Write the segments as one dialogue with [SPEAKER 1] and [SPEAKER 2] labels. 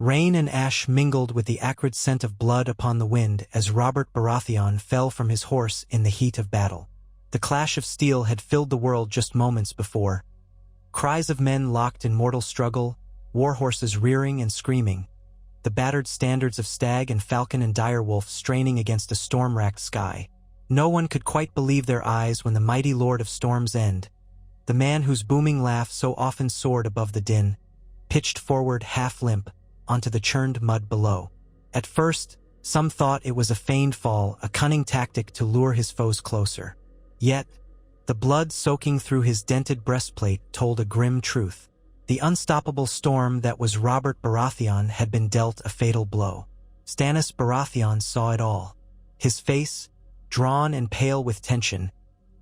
[SPEAKER 1] Rain and ash mingled with the acrid scent of blood upon the wind as Robert Baratheon fell from his horse in the heat of battle. The clash of steel had filled the world just moments before. Cries of men locked in mortal struggle, war horses rearing and screaming, the battered standards of stag and falcon and direwolf straining against a storm-racked sky. No one could quite believe their eyes when the mighty Lord of Storm's End, the man whose booming laugh so often soared above the din, pitched forward half-limp onto the churned mud below. At first, some thought it was a feigned fall, a cunning tactic to lure his foes closer. Yet, the blood soaking through his dented breastplate told a grim truth. The unstoppable storm that was Robert Baratheon had been dealt a fatal blow. Stannis Baratheon saw it all. His face, drawn and pale with tension,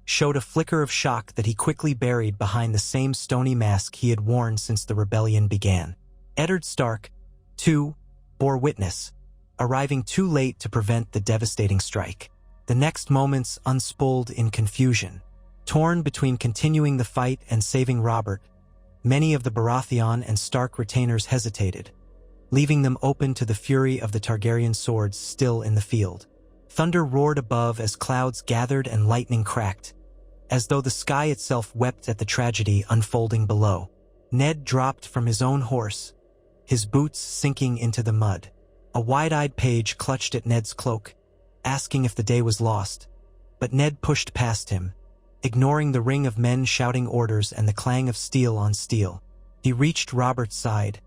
[SPEAKER 1] showed a flicker of shock that he quickly buried behind the same stony mask he had worn since the rebellion began. Eddard Stark, too, bore witness, arriving too late to prevent the devastating strike. The next moments unspooled in confusion. Torn between continuing the fight and saving Robert, many of the Baratheon and Stark retainers hesitated, leaving them open to the fury of the Targaryen swords still in the field. Thunder roared above as clouds gathered and lightning cracked, as though the sky itself wept at the tragedy unfolding below. Ned dropped from his own horse, his boots sinking into the mud. A wide-eyed page clutched at Ned's cloak, asking if the day was lost, but Ned pushed past him, ignoring the ring of men shouting orders and the clang of steel on steel. He reached Robert's side,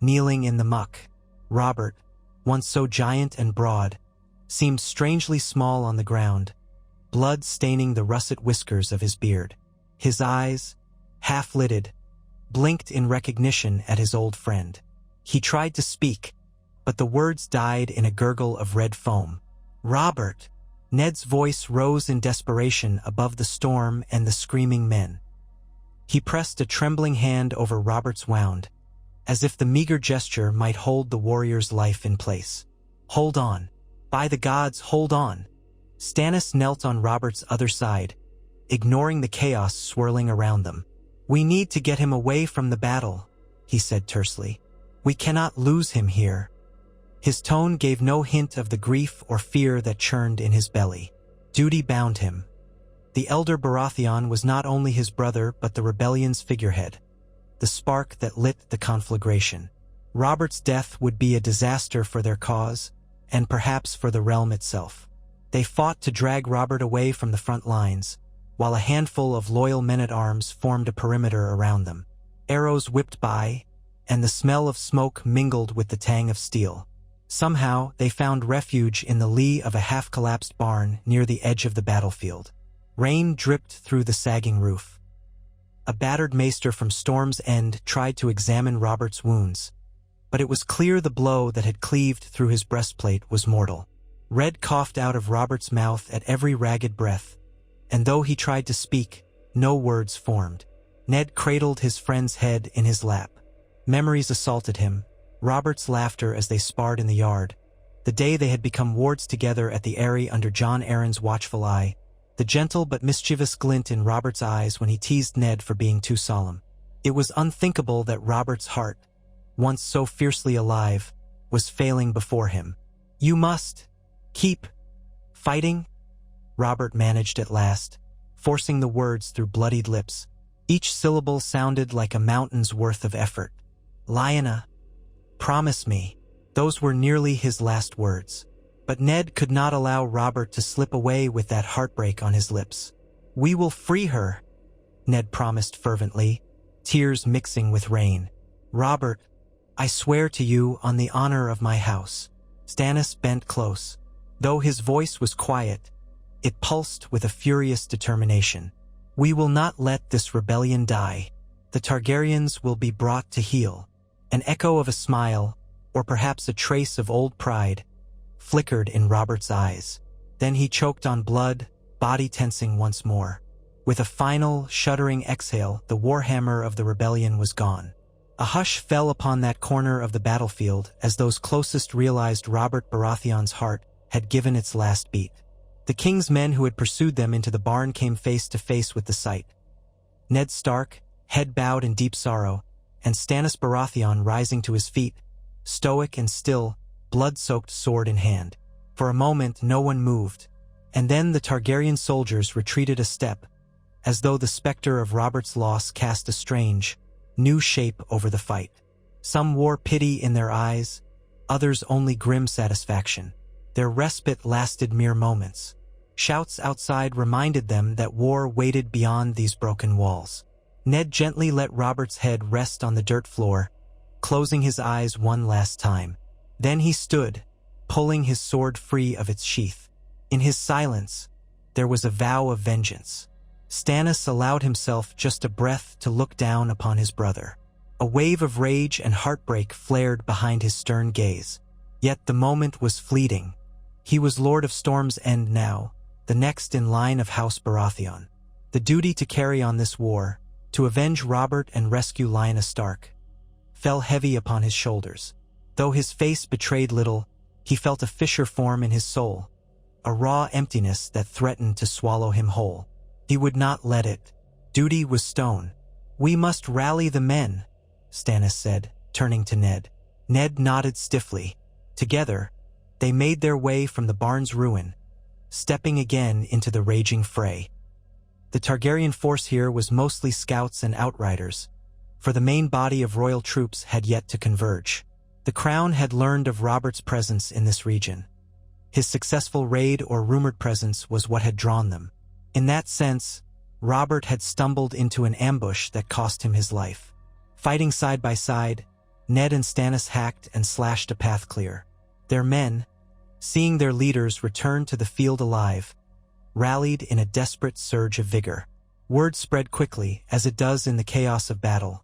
[SPEAKER 1] kneeling in the muck. Robert, once so giant and broad, seemed strangely small on the ground, blood staining the russet whiskers of his beard. His eyes, half-lidded, blinked in recognition at his old friend. He tried to speak, but the words died in a gurgle of red foam. "Robert!" Ned's voice rose in desperation above the storm and the screaming men. He pressed a trembling hand over Robert's wound, as if the meager gesture might hold the warrior's life in place. "Hold on. By the gods, hold on." Stannis knelt on Robert's other side, ignoring the chaos swirling around them. "We need to get him away from the battle," he said tersely. "We cannot lose him here." His tone gave no hint of the grief or fear that churned in his belly. Duty bound him. The elder Baratheon was not only his brother but the rebellion's figurehead, the spark that lit the conflagration. Robert's death would be a disaster for their cause, and perhaps for the realm itself. They fought to drag Robert away from the front lines, while a handful of loyal men-at-arms formed a perimeter around them. Arrows whipped by, and the smell of smoke mingled with the tang of steel. Somehow, they found refuge in the lee of a half-collapsed barn near the edge of the battlefield. Rain dripped through the sagging roof. A battered maester from Storm's End tried to examine Robert's wounds, but it was clear the blow that had cleaved through his breastplate was mortal. Red coughed out of Robert's mouth at every ragged breath, and though he tried to speak, no words formed. Ned cradled his friend's head in his lap. Memories assaulted him. Robert's laughter as they sparred in the yard, the day they had become wards together at the Eyrie under Jon Arryn's watchful eye, the gentle but mischievous glint in Robert's eyes when he teased Ned for being too solemn. It was unthinkable that Robert's heart, once so fiercely alive, was failing before him. "You must keep fighting," Robert managed at last, forcing the words through bloodied lips. Each syllable sounded like a mountain's worth of effort. "Lyanna, promise me." Those were nearly his last words. But Ned could not allow Robert to slip away with that heartbreak on his lips. "We will free her," Ned promised fervently, tears mixing with rain. "Robert, I swear to you on the honor of my house." Stannis bent close. Though his voice was quiet, it pulsed with a furious determination. "We will not let this rebellion die. The Targaryens will be brought to heel." An echo of a smile, or perhaps a trace of old pride, flickered in Robert's eyes. Then he choked on blood, body tensing once more. With a final, shuddering exhale, the warhammer of the rebellion was gone. A hush fell upon that corner of the battlefield as those closest realized Robert Baratheon's heart had given its last beat. The king's men who had pursued them into the barn came face to face with the sight. Ned Stark, head bowed in deep sorrow, and Stannis Baratheon rising to his feet, stoic and still, blood-soaked sword in hand. For a moment no one moved, and then the Targaryen soldiers retreated a step, as though the specter of Robert's loss cast a strange, new shape over the fight. Some wore pity in their eyes, others only grim satisfaction. Their respite lasted mere moments. Shouts outside reminded them that war waited beyond these broken walls. Ned gently let Robert's head rest on the dirt floor, closing his eyes one last time. Then he stood, pulling his sword free of its sheath. In his silence, there was a vow of vengeance. Stannis allowed himself just a breath to look down upon his brother. A wave of rage and heartbreak flared behind his stern gaze. Yet the moment was fleeting. He was Lord of Storm's End now, the next in line of House Baratheon. The duty to carry on this war, to avenge Robert and rescue Lyanna Stark, fell heavy upon his shoulders. Though his face betrayed little, he felt a fissure form in his soul, a raw emptiness that threatened to swallow him whole. He would not let it. Duty was stone. "We must rally the men," Stannis said, turning to Ned. Ned nodded stiffly. Together, they made their way from the barn's ruin, stepping again into the raging fray. The Targaryen force here was mostly scouts and outriders, for the main body of royal troops had yet to converge. The Crown had learned of Robert's presence in this region. His successful raid or rumored presence was what had drawn them. In that sense, Robert had stumbled into an ambush that cost him his life. Fighting side by side, Ned and Stannis hacked and slashed a path clear. Their men, seeing their leaders return to the field alive, rallied in a desperate surge of vigor. Word spread quickly, as it does in the chaos of battle.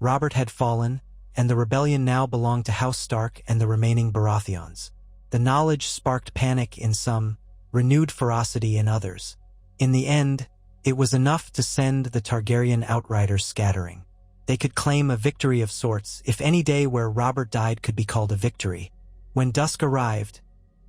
[SPEAKER 1] Robert had fallen, and the rebellion now belonged to House Stark and the remaining Baratheons. The knowledge sparked panic in some, renewed ferocity in others. In the end, it was enough to send the Targaryen outriders scattering. They could claim a victory of sorts, if any day where Robert died could be called a victory. When dusk arrived,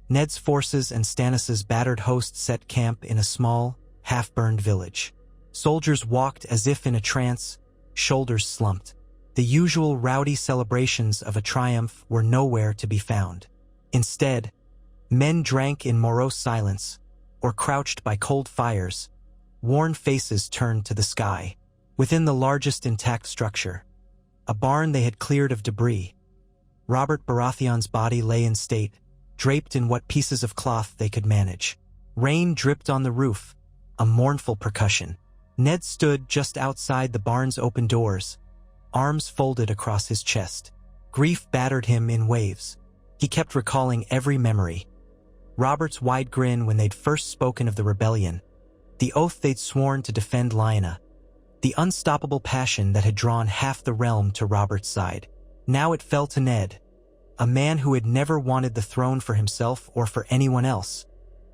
[SPEAKER 1] Ned's forces and Stannis's battered host set camp in a small, half-burned village. Soldiers walked as if in a trance, shoulders slumped. The usual rowdy celebrations of a triumph were nowhere to be found. Instead, men drank in morose silence, or crouched by cold fires, worn faces turned to the sky. Within the largest intact structure, a barn they had cleared of debris, Robert Baratheon's body lay in state, draped in what pieces of cloth they could manage. Rain dripped on the roof, a mournful percussion. Ned stood just outside the barn's open doors, arms folded across his chest. Grief battered him in waves. He kept recalling every memory. Robert's wide grin when they'd first spoken of the rebellion, the oath they'd sworn to defend Lyanna, the unstoppable passion that had drawn half the realm to Robert's side. Now it fell to Ned, a man who had never wanted the throne for himself or for anyone else,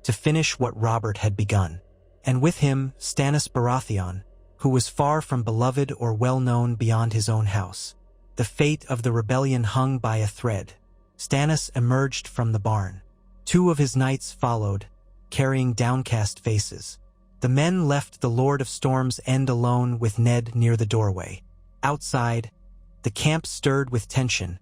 [SPEAKER 1] to finish what Robert had begun. And with him, Stannis Baratheon, who was far from beloved or well-known beyond his own house. The fate of the rebellion hung by a thread. Stannis emerged from the barn. 2 of his knights followed, carrying downcast faces. The men left the Lord of Storm's End alone with Ned near the doorway. Outside, the camp stirred with tension,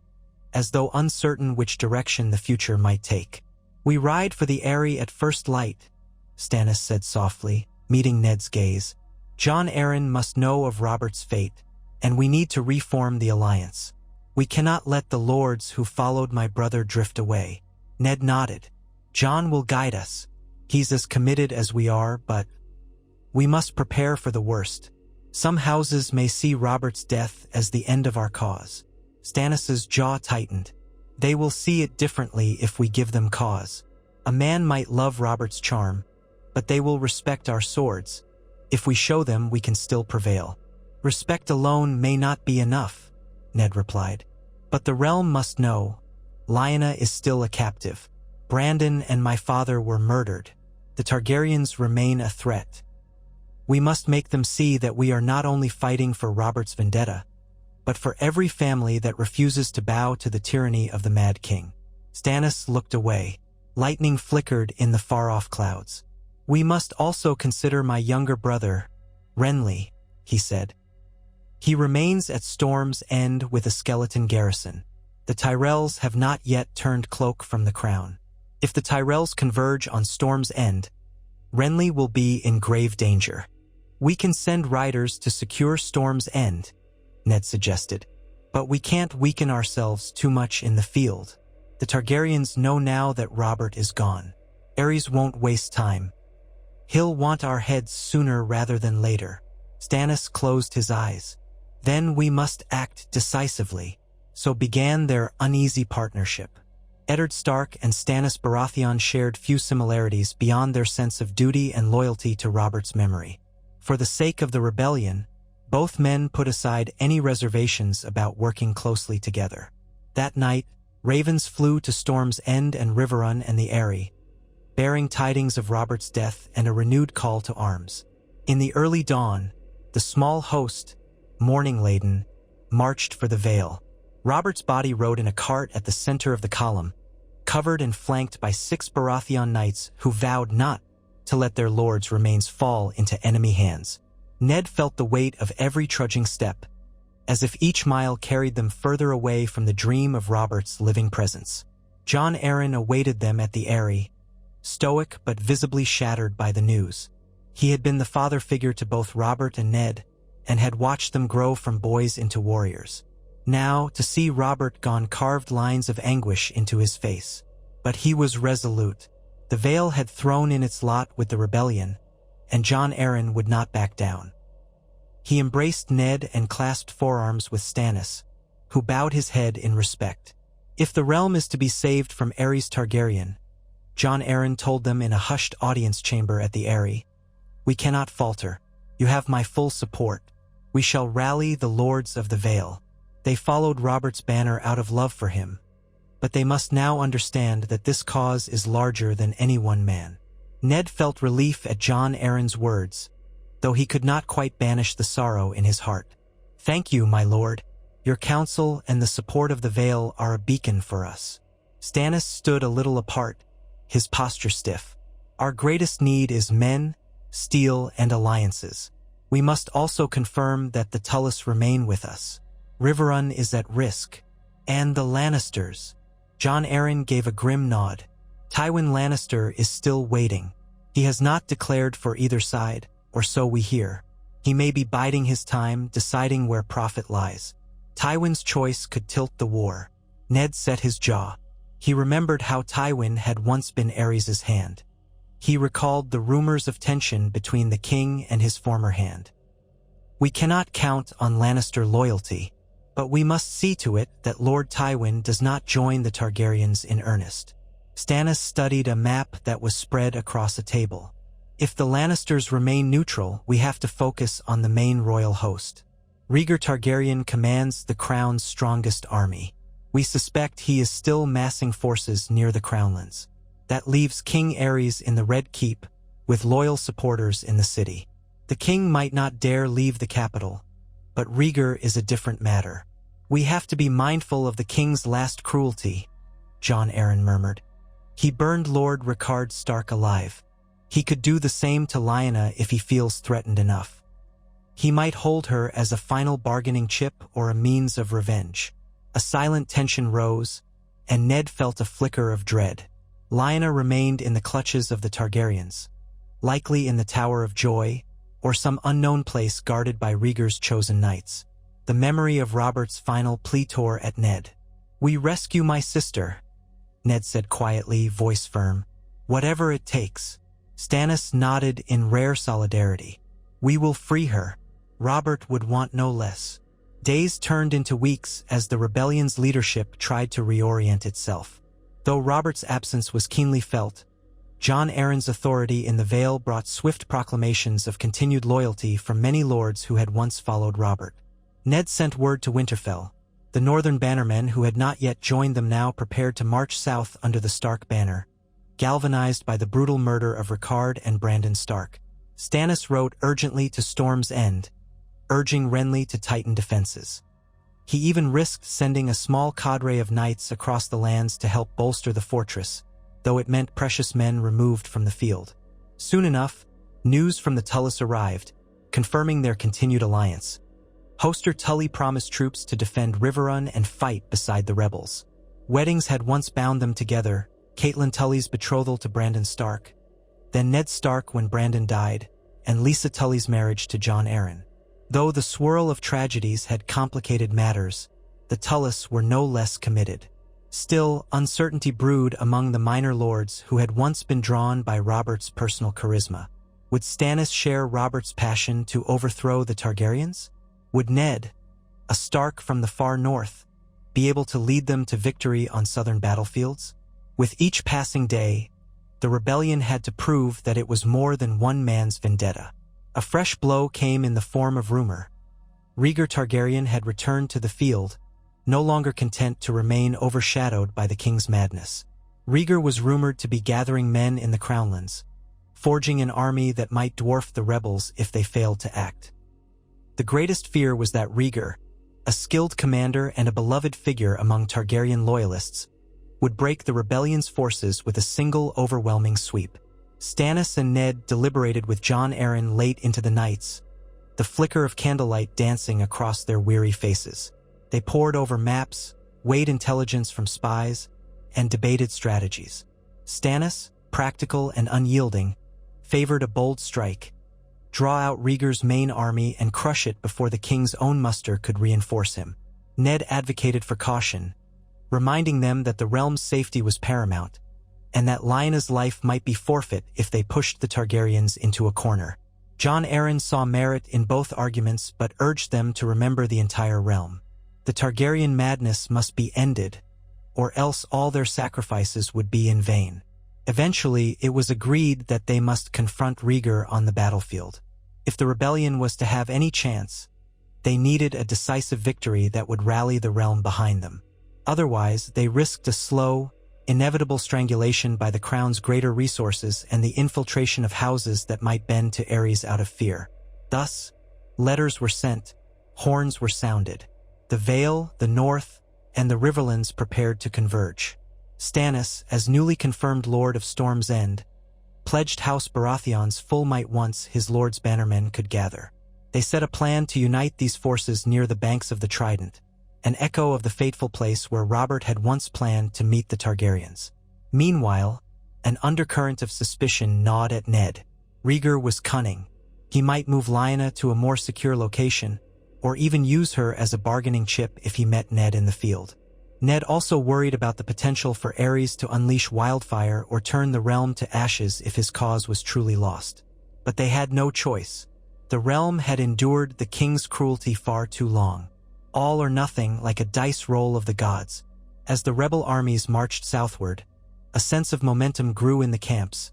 [SPEAKER 1] as though uncertain which direction the future might take. "We ride for the Eyrie at first light," Stannis said softly, meeting Ned's gaze. "Jon Arryn must know of Robert's fate, and we need to reform the alliance. We cannot let the lords who followed my brother drift away." Ned nodded. "Jon will guide us. He's as committed as we are, but we must prepare for the worst. Some houses may see Robert's death as the end of our cause." Stannis's jaw tightened. "They will see it differently if we give them cause. A man might love Robert's charm, but they will respect our swords. If we show them we can still prevail." "Respect alone may not be enough," Ned replied. "But the realm must know. Lyanna is still a captive. Brandon and my father were murdered. The Targaryens remain a threat. We must make them see that we are not only fighting for Robert's vendetta, but for every family that refuses to bow to the tyranny of the Mad King." Stannis looked away. Lightning flickered in the far-off clouds. "We must also consider my younger brother, Renly," he said. "He remains at Storm's End with a skeleton garrison. The Tyrells have not yet turned cloak from the crown. If the Tyrells converge on Storm's End, Renly will be in grave danger. We can send riders to secure Storm's End, Ned suggested. But we can't weaken ourselves too much in the field. The Targaryens know now that Robert is gone. Aries won't waste time. He'll want our heads sooner rather than later. Stannis closed his eyes. Then we must act decisively. So began their uneasy partnership. Eddard Stark and Stannis Baratheon shared few similarities beyond their sense of duty and loyalty to Robert's memory. For the sake of the rebellion, both men put aside any reservations about working closely together. That night, ravens flew to Storm's End and Riverrun and the Eyrie, bearing tidings of Robert's death and a renewed call to arms. In the early dawn, the small host, mourning-laden, marched for the Vale. Robert's body rode in a cart at the center of the column, covered and flanked by 6 Baratheon knights who vowed not to let their lord's remains fall into enemy hands. Ned felt the weight of every trudging step, as if each mile carried them further away from the dream of Robert's living presence. Jon Arryn awaited them at the Eyrie, stoic but visibly shattered by the news. He had been the father figure to both Robert and Ned, and had watched them grow from boys into warriors. Now, to see Robert gone carved lines of anguish into his face. But he was resolute. The Vale had thrown in its lot with the rebellion, and Jon Arryn would not back down. He embraced Ned and clasped forearms with Stannis, who bowed his head in respect. If the realm is to be saved from Aries Targaryen, Jon Arryn told them in a hushed audience chamber at the Eyrie, we cannot falter. You have my full support. We shall rally the lords of the Vale. They followed Robert's banner out of love for him, but they must now understand that this cause is larger than any one man. Ned felt relief at Jon Arryn's words, though he could not quite banish the sorrow in his heart. Thank you, my lord. Your counsel and the support of the Vale are a beacon for us. Stannis stood a little apart, his posture stiff. Our greatest need is men, steel, and alliances. We must also confirm that the Tullus remain with us. Riverrun is at risk. And the Lannisters. Jon Arryn gave a grim nod. Tywin Lannister is still waiting. He has not declared for either side, or so we hear. He may be biding his time, deciding where profit lies. Tywin's choice could tilt the war. Ned set his jaw. He remembered how Tywin had once been Aerys' hand. He recalled the rumors of tension between the king and his former hand. We cannot count on Lannister loyalty, but we must see to it that Lord Tywin does not join the Targaryens in earnest. Stannis studied a map that was spread across a table. If the Lannisters remain neutral, we have to focus on the main royal host. Rhaegar Targaryen commands the crown's strongest army. We suspect he is still massing forces near the Crownlands. That leaves King Aries in the Red Keep, with loyal supporters in the city. The king might not dare leave the capital, but Rhaegar is a different matter. We have to be mindful of the king's last cruelty, Jon Arryn murmured. He burned Lord Rickard Stark alive. He could do the same to Lyanna if he feels threatened enough. He might hold her as a final bargaining chip or a means of revenge. A silent tension rose, and Ned felt a flicker of dread. Lyanna remained in the clutches of the Targaryens, likely in the Tower of Joy, or some unknown place guarded by Rhaegar's chosen knights. The memory of Robert's final plea tore at Ned. We rescue my sister, Ned said quietly, voice firm. Whatever it takes. Stannis nodded in rare solidarity. We will free her. Robert would want no less. Days turned into weeks as the rebellion's leadership tried to reorient itself. Though Robert's absence was keenly felt, Jon Arryn's authority in the Vale brought swift proclamations of continued loyalty from many lords who had once followed Robert. Ned sent word to Winterfell. The northern bannermen who had not yet joined them now prepared to march south under the Stark banner, galvanized by the brutal murder of Rickard and Brandon Stark. Stannis wrote urgently to Storm's End, urging Renly to tighten defenses. He even risked sending a small cadre of knights across the lands to help bolster the fortress, though it meant precious men removed from the field. Soon enough, news from the Tullus arrived, confirming their continued alliance. Hoster Tully promised troops to defend Riverrun and fight beside the rebels. Weddings had once bound them together, Catelyn Tully's betrothal to Brandon Stark, then Ned Stark when Brandon died, and Lisa Tully's marriage to Jon Arryn. Though the swirl of tragedies had complicated matters, the Tullys were no less committed. Still, uncertainty brewed among the minor lords who had once been drawn by Robert's personal charisma. Would Stannis share Robert's passion to overthrow the Targaryens? Would Ned, a Stark from the far north, be able to lead them to victory on southern battlefields? With each passing day, the rebellion had to prove that it was more than one man's vendetta. A fresh blow came in the form of rumor. Rhaegar Targaryen had returned to the field, no longer content to remain overshadowed by the king's madness. Rhaegar was rumored to be gathering men in the Crownlands, forging an army that might dwarf the rebels if they failed to act. The greatest fear was that Rhaegar, a skilled commander and a beloved figure among Targaryen loyalists, would break the rebellion's forces with a single overwhelming sweep. Stannis and Ned deliberated with Jon Arryn late into the nights, the flicker of candlelight dancing across their weary faces. They pored over maps, weighed intelligence from spies, and debated strategies. Stannis, practical and unyielding, favored a bold strike, draw out Rhaegar's main army and crush it before the king's own muster could reinforce him. Ned advocated for caution, reminding them that the realm's safety was paramount, and that Lyanna's life might be forfeit if they pushed the Targaryens into a corner. Jon Arryn saw merit in both arguments but urged them to remember the entire realm. The Targaryen madness must be ended, or else all their sacrifices would be in vain. Eventually, it was agreed that they must confront Rhaegar on the battlefield. If the rebellion was to have any chance, they needed a decisive victory that would rally the realm behind them. Otherwise, they risked a slow, inevitable strangulation by the crown's greater resources and the infiltration of houses that might bend to Aries out of fear. Thus, letters were sent, horns were sounded. The Vale, the North, and the Riverlands prepared to converge. Stannis, as newly confirmed Lord of Storm's End, pledged House Baratheon's full might once his lord's bannermen could gather. They set a plan to unite these forces near the banks of the Trident, an echo of the fateful place where Robert had once planned to meet the Targaryens. Meanwhile, an undercurrent of suspicion gnawed at Ned. Rhaegar was cunning. He might move Lyanna to a more secure location, or even use her as a bargaining chip if he met Ned in the field. Ned also worried about the potential for Aries to unleash wildfire or turn the realm to ashes if his cause was truly lost. But they had no choice. The realm had endured the king's cruelty far too long. All or nothing, like a dice roll of the gods. As the rebel armies marched southward, a sense of momentum grew in the camps,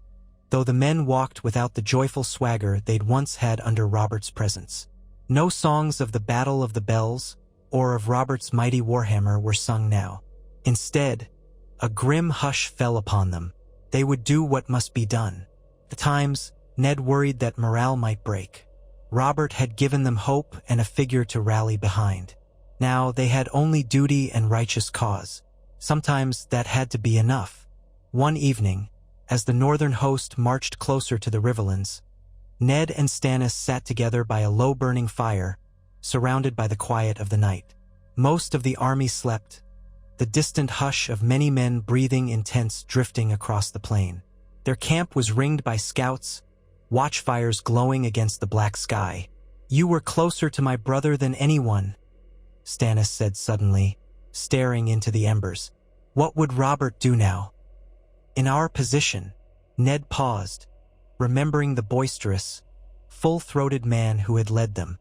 [SPEAKER 1] though the men walked without the joyful swagger they'd once had under Robert's presence. No songs of the Battle of the Bells or of Robert's mighty warhammer were sung now. Instead, a grim hush fell upon them. They would do what must be done. At times, Ned worried that morale might break. Robert had given them hope and a figure to rally behind. Now they had only duty and righteous cause. Sometimes that had to be enough. One evening, as the northern host marched closer to the Riverlands, Ned and Stannis sat together by a low-burning fire, surrounded by the quiet of the night. Most of the army slept, the distant hush of many men breathing in tents drifting across the plain. Their camp was ringed by scouts, watchfires glowing against the black sky. "You were closer to my brother than anyone," Stannis said suddenly, staring into the embers. "What would Robert do now?" "In our position," Ned paused, remembering the boisterous, full-throated man who had led them.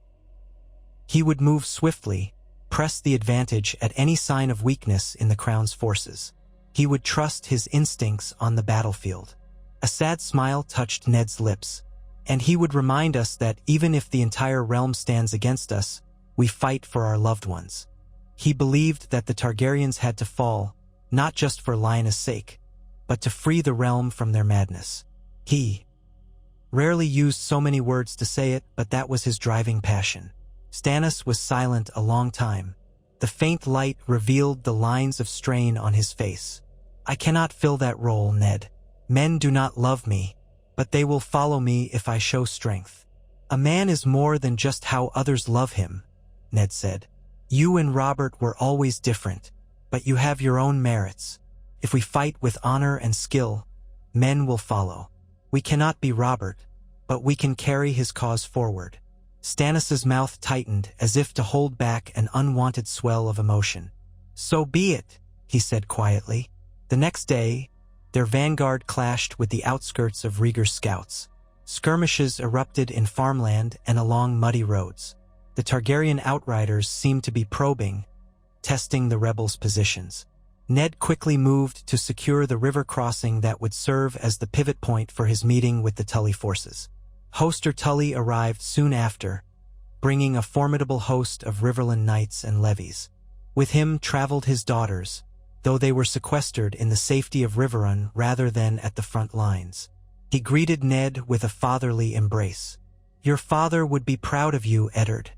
[SPEAKER 1] He would move swiftly, press the advantage at any sign of weakness in the crown's forces. He would trust his instincts on the battlefield. A sad smile touched Ned's lips, and he would remind us that even if the entire realm stands against us, we fight for our loved ones. He believed that the Targaryens had to fall, not just for Lyanna's sake, but to free the realm from their madness. He rarely used so many words to say it, but that was his driving passion. Stannis was silent a long time. The faint light revealed the lines of strain on his face. "I cannot fill that role, Ned. Men do not love me, but they will follow me if I show strength. A man is more than just how others love him. Ned said. "You and Robert were always different, but you have your own merits. If we fight with honor and skill, men will follow. We cannot be Robert, but we can carry his cause forward." Stannis's mouth tightened as if to hold back an unwanted swell of emotion. "So be it," he said quietly. The next day, their vanguard clashed with the outskirts of Rhaegar's scouts. Skirmishes erupted in farmland and along muddy roads. The Targaryen outriders seemed to be probing, testing the rebels' positions. Ned quickly moved to secure the river crossing that would serve as the pivot point for his meeting with the Tully forces. Hoster Tully arrived soon after, bringing a formidable host of Riverland knights and levies. With him traveled his daughters, though they were sequestered in the safety of Riverrun rather than at the front lines. He greeted Ned with a fatherly embrace. "Your father would be proud of you, Eddard,"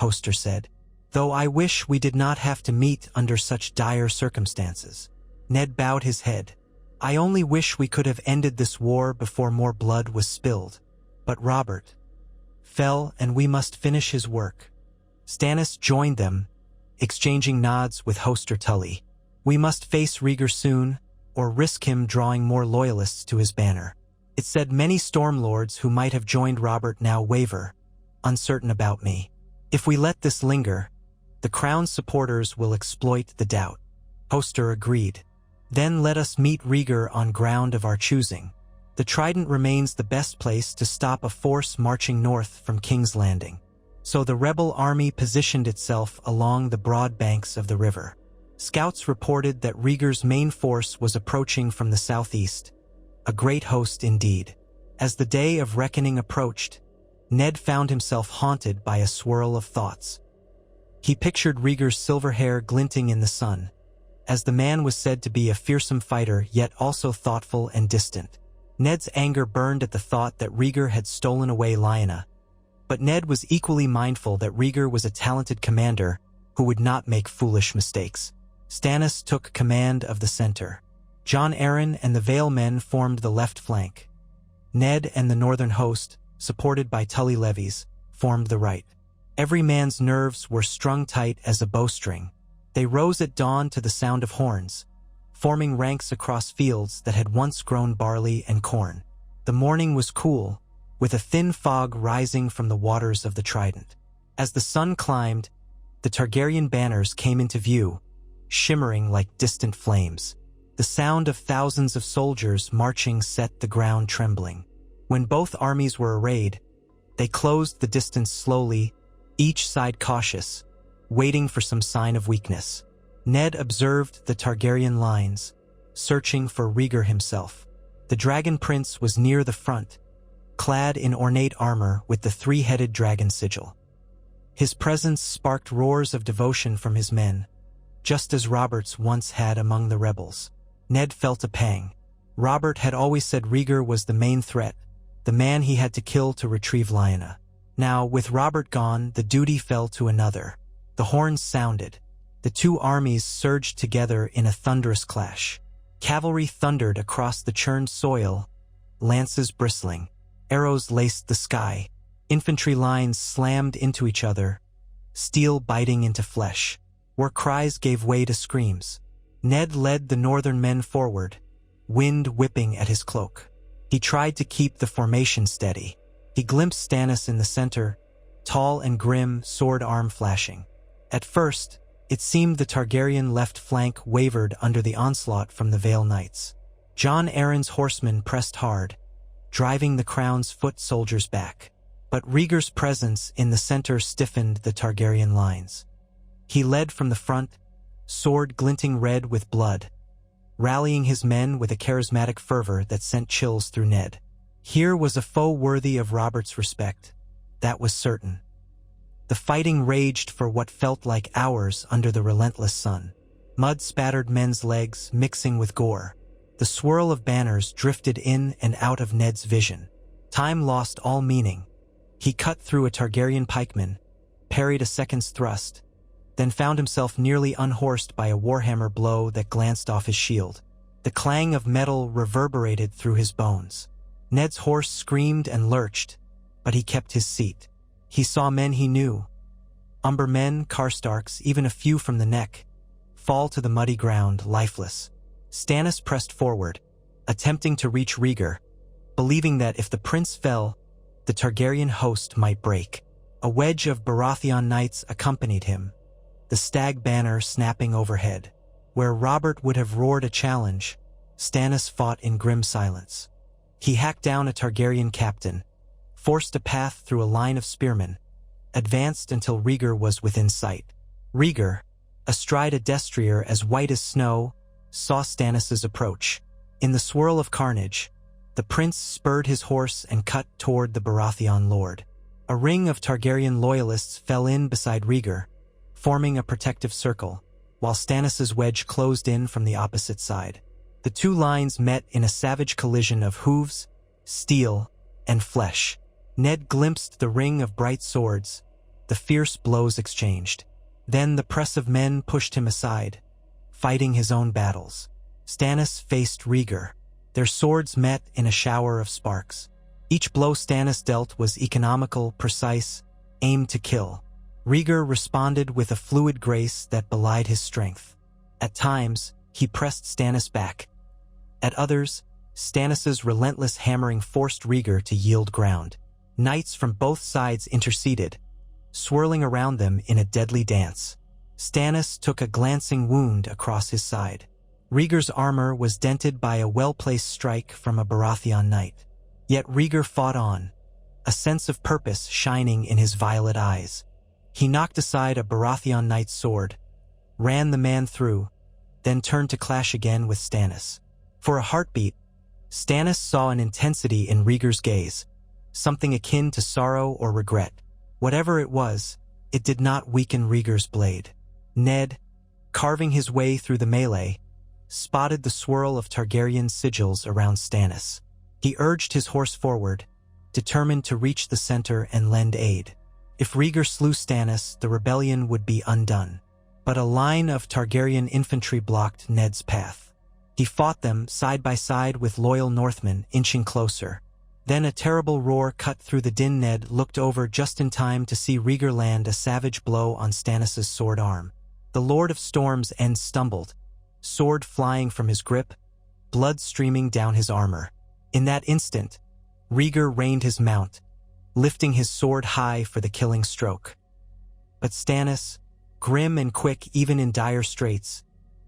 [SPEAKER 1] Hoster said, "though I wish we did not have to meet under such dire circumstances." Ned bowed his head. "I only wish we could have ended this war before more blood was spilled. But Robert fell, and we must finish his work." Stannis joined them, exchanging nods with Hoster Tully. "We must face Rhaegar soon, or risk him drawing more loyalists to his banner." It said many Stormlords who might have joined Robert now waver, uncertain about me. "If we let this linger, the Crown's supporters will exploit the doubt." Hoster agreed. "Then let us meet Rhaegar on ground of our choosing. The Trident remains the best place to stop a force marching north from King's Landing." So the rebel army positioned itself along the broad banks of the river. Scouts reported that Rhaegar's main force was approaching from the southeast, a great host indeed. As the day of reckoning approached, Ned found himself haunted by a swirl of thoughts. He pictured Rhaegar's silver hair glinting in the sun, as the man was said to be a fearsome fighter yet also thoughtful and distant. Ned's anger burned at the thought that Rhaegar had stolen away Lyanna, but Ned was equally mindful that Rhaegar was a talented commander who would not make foolish mistakes. Stannis took command of the center. Jon Arryn and the Vale men formed the left flank. Ned and the northern host, supported by Tully levies, formed the right. Every man's nerves were strung tight as a bowstring. They rose at dawn to the sound of horns, forming ranks across fields that had once grown barley and corn. The morning was cool, with a thin fog rising from the waters of the Trident. As the sun climbed, the Targaryen banners came into view, shimmering like distant flames. The sound of thousands of soldiers marching set the ground trembling. When both armies were arrayed, they closed the distance slowly, each side cautious, waiting for some sign of weakness. Ned observed the Targaryen lines, searching for Rhaegar himself. The Dragon Prince was near the front, clad in ornate armor with the three-headed dragon sigil. His presence sparked roars of devotion from his men, just as Robert's once had among the rebels. Ned felt a pang. Robert had always said Rhaegar was the main threat, the man he had to kill to retrieve Lyanna. Now, with Robert gone, the duty fell to another. The horns sounded. The two armies surged together in a thunderous clash. Cavalry thundered across the churned soil, lances bristling. Arrows laced the sky. Infantry lines slammed into each other, steel biting into flesh. Where cries gave way to screams. Ned led the northern men forward, wind whipping at his cloak. He tried to keep the formation steady. He glimpsed Stannis in the center, tall and grim, sword arm flashing. At first, it seemed the Targaryen left flank wavered under the onslaught from the Vale Knights. Jon Arryn's horsemen pressed hard, driving the Crown's foot soldiers back. But Rhaegar's presence in the center stiffened the Targaryen lines. He led from the front, sword glinting red with blood, rallying his men with a charismatic fervor that sent chills through Ned. Here was a foe worthy of Robert's respect, that was certain. The fighting raged for what felt like hours under the relentless sun. Mud spattered men's legs, mixing with gore. The swirl of banners drifted in and out of Ned's vision. Time lost all meaning. He cut through a Targaryen pikeman, parried a second's thrust, then found himself nearly unhorsed by a warhammer blow that glanced off his shield. The clang of metal reverberated through his bones. Ned's horse screamed and lurched, but he kept his seat. He saw men he knew, Umbermen, Karstarks, even a few from the neck, fall to the muddy ground, lifeless. Stannis pressed forward, attempting to reach Rhaegar, believing that if the prince fell, the Targaryen host might break. A wedge of Baratheon knights accompanied him, the stag banner snapping overhead. Where Robert would have roared a challenge, Stannis fought in grim silence. He hacked down a Targaryen captain, forced a path through a line of spearmen, advanced until Rhaegar was within sight. Rhaegar, astride a destrier as white as snow, saw Stannis's approach. In the swirl of carnage, the prince spurred his horse and cut toward the Baratheon lord. A ring of Targaryen loyalists fell in beside Rhaegar, forming a protective circle, while Stannis's wedge closed in from the opposite side. The two lines met in a savage collision of hooves, steel, and flesh. Ned glimpsed the ring of bright swords, the fierce blows exchanged. Then the press of men pushed him aside, fighting his own battles. Stannis faced Rhaegar. Their swords met in a shower of sparks. Each blow Stannis dealt was economical, precise, aimed to kill. Rhaegar responded with a fluid grace that belied his strength. At times, he pressed Stannis back. At others, Stannis's relentless hammering forced Rhaegar to yield ground. Knights from both sides interceded, swirling around them in a deadly dance. Stannis took a glancing wound across his side. Rhaegar's armor was dented by a well-placed strike from a Baratheon knight. Yet Rhaegar fought on, a sense of purpose shining in his violet eyes. He knocked aside a Baratheon knight's sword, ran the man through, then turned to clash again with Stannis. For a heartbeat, Stannis saw an intensity in Rhaegar's gaze, something akin to sorrow or regret. Whatever it was, it did not weaken Rhaegar's blade. Ned, carving his way through the melee, spotted the swirl of Targaryen sigils around Stannis. He urged his horse forward, determined to reach the center and lend aid. If Rhaegar slew Stannis, the rebellion would be undone. But a line of Targaryen infantry blocked Ned's path. He fought them side by side with loyal Northmen, inching closer. Then a terrible roar cut through the din. Ned looked over just in time to see Rhaegar land a savage blow on Stannis's sword arm. The Lord of Storm's end stumbled, sword flying from his grip, blood streaming down his armor. In that instant, Rhaegar reined his mount, lifting his sword high for the killing stroke. But Stannis, grim and quick even in dire straits,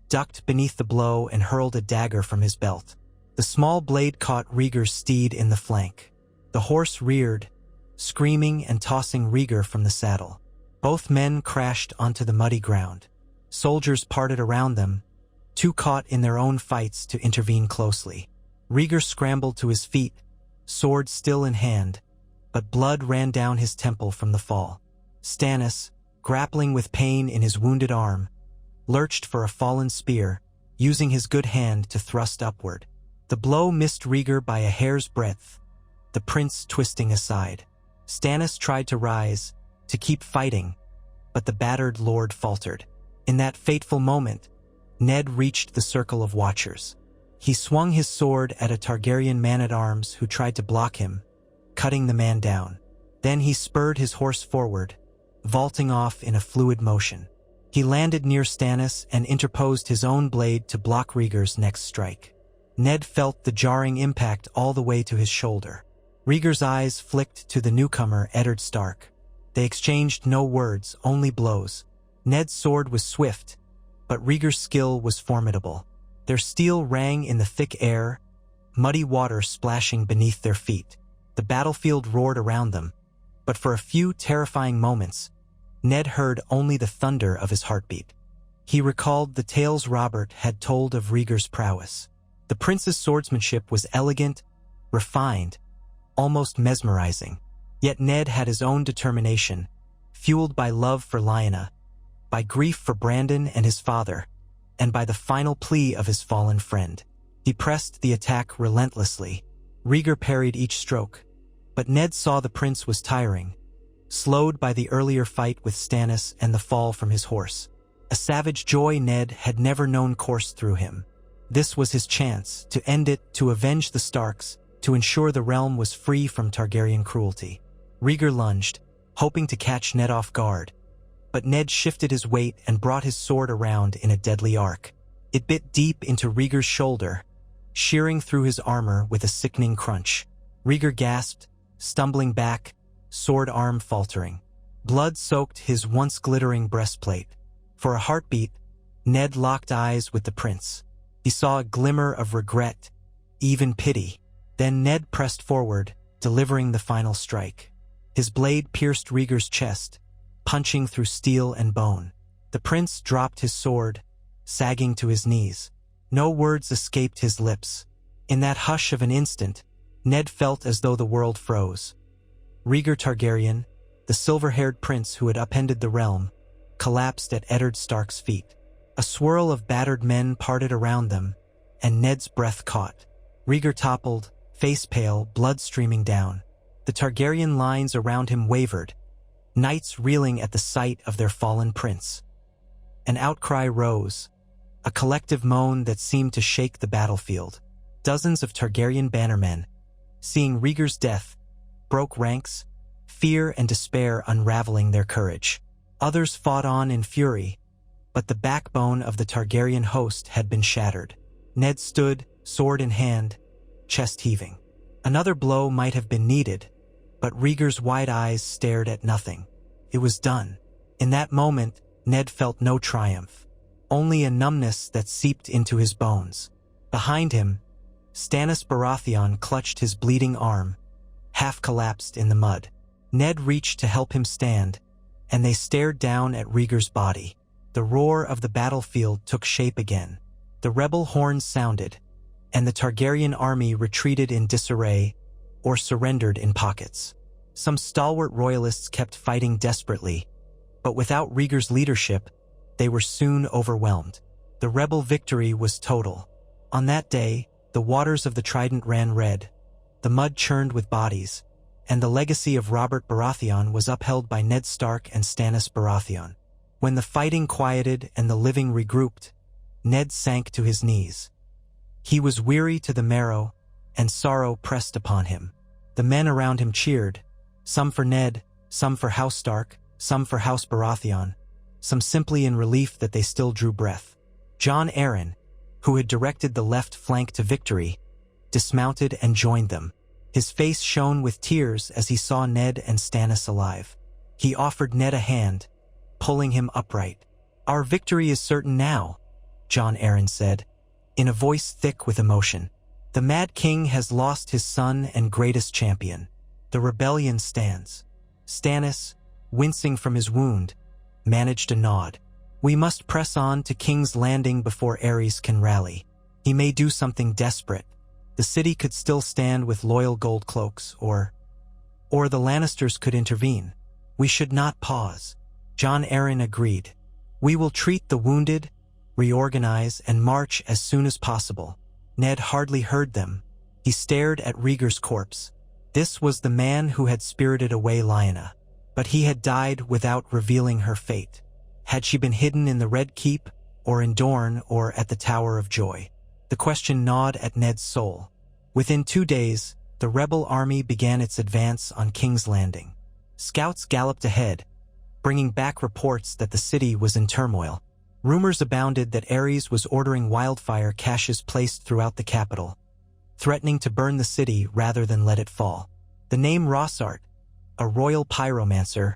[SPEAKER 1] ducked beneath the blow and hurled a dagger from his belt. The small blade caught Rhaegar's steed in the flank. The horse reared, screaming and tossing Rhaegar from the saddle. Both men crashed onto the muddy ground. Soldiers parted around them, too caught in their own fights to intervene closely. Rhaegar scrambled to his feet, sword still in hand, but blood ran down his temple from the fall. Stannis, grappling with pain in his wounded arm, lurched for a fallen spear, using his good hand to thrust upward. The blow missed Rhaegar by a hair's breadth, the prince twisting aside. Stannis tried to rise, to keep fighting, but the battered lord faltered. In that fateful moment, Ned reached the circle of watchers. He swung his sword at a Targaryen man-at-arms who tried to block him, cutting the man down. Then he spurred his horse forward, vaulting off in a fluid motion. He landed near Stannis and interposed his own blade to block Rhaegar's next strike. Ned felt the jarring impact all the way to his shoulder. Rhaegar's eyes flicked to the newcomer, Eddard Stark. They exchanged no words, only blows. Ned's sword was swift, but Rhaegar's skill was formidable. Their steel rang in the thick air, muddy water splashing beneath their feet. The battlefield roared around them, but for a few terrifying moments, Ned heard only the thunder of his heartbeat. He recalled the tales Robert had told of Rhaegar's prowess. The prince's swordsmanship was elegant, refined, almost mesmerizing. Yet Ned had his own determination, fueled by love for Lyanna, by grief for Brandon and his father, and by the final plea of his fallen friend. He pressed the attack relentlessly. Rhaegar parried each stroke, but Ned saw the prince was tiring, slowed by the earlier fight with Stannis and the fall from his horse. A savage joy Ned had never known coursed through him. This was his chance to end it, to avenge the Starks, to ensure the realm was free from Targaryen cruelty. Rhaegar lunged, hoping to catch Ned off guard, but Ned shifted his weight and brought his sword around in a deadly arc. It bit deep into Rhaegar's shoulder, shearing through his armor with a sickening crunch. Rhaegar gasped, stumbling back, sword arm faltering. Blood soaked his once glittering breastplate. For a heartbeat, Ned locked eyes with the prince. He saw a glimmer of regret, even pity. Then Ned pressed forward, delivering the final strike. His blade pierced Rhaegar's chest, punching through steel and bone. The prince dropped his sword, sagging to his knees. No words escaped his lips. In that hush of an instant, Ned felt as though the world froze. Rhaegar Targaryen, the silver-haired prince who had upended the realm, collapsed at Eddard Stark's feet. A swirl of battered men parted around them, and Ned's breath caught. Rhaegar toppled, face pale, blood streaming down. The Targaryen lines around him wavered, knights reeling at the sight of their fallen prince. An outcry rose, a collective moan that seemed to shake the battlefield. Dozens of Targaryen bannermen, seeing Rhaegar's death, broke ranks, fear and despair unraveling their courage. Others fought on in fury, but the backbone of the Targaryen host had been shattered. Ned stood, sword in hand, chest heaving. Another blow might have been needed, but Rhaegar's wide eyes stared at nothing. It was done. In that moment, Ned felt no triumph, only a numbness that seeped into his bones. Behind him, Stannis Baratheon clutched his bleeding arm, half collapsed in the mud. Ned reached to help him stand, and they stared down at Rhaegar's body. The roar of the battlefield took shape again. The rebel horns sounded, and the Targaryen army retreated in disarray or surrendered in pockets. Some stalwart royalists kept fighting desperately, but without Rhaegar's leadership, they were soon overwhelmed. The rebel victory was total. On that day, the waters of the Trident ran red, the mud churned with bodies, and the legacy of Robert Baratheon was upheld by Ned Stark and Stannis Baratheon. When the fighting quieted and the living regrouped, Ned sank to his knees. He was weary to the marrow, and sorrow pressed upon him. The men around him cheered, some for Ned, some for House Stark, some for House Baratheon, some simply in relief that they still drew breath. Jon Arryn, who had directed the left flank to victory, dismounted and joined them. His face shone with tears as he saw Ned and Stannis alive. He offered Ned a hand, pulling him upright. "Our victory is certain now," Jon Arryn said, in a voice thick with emotion. "The Mad King has lost his son and greatest champion. The rebellion stands." Stannis, wincing from his wound, managed a nod. "We must press on to King's Landing before Aries can rally. He may do something desperate. The city could still stand with loyal gold cloaks, or the Lannisters could intervene. We should not pause." Jon Arryn agreed. "We will treat the wounded, reorganize, and march as soon as possible." Ned hardly heard them. He stared at Rhaegar's corpse. This was the man who had spirited away Lyanna, but he had died without revealing her fate. Had she been hidden in the Red Keep, or in Dorne, or at the Tower of Joy? The question gnawed at Ned's soul. Within 2 days, the rebel army began its advance on King's Landing. Scouts galloped ahead, bringing back reports that the city was in turmoil. Rumors abounded that Aries was ordering wildfire caches placed throughout the capital, threatening to burn the city rather than let it fall. The name Rossart, a royal pyromancer,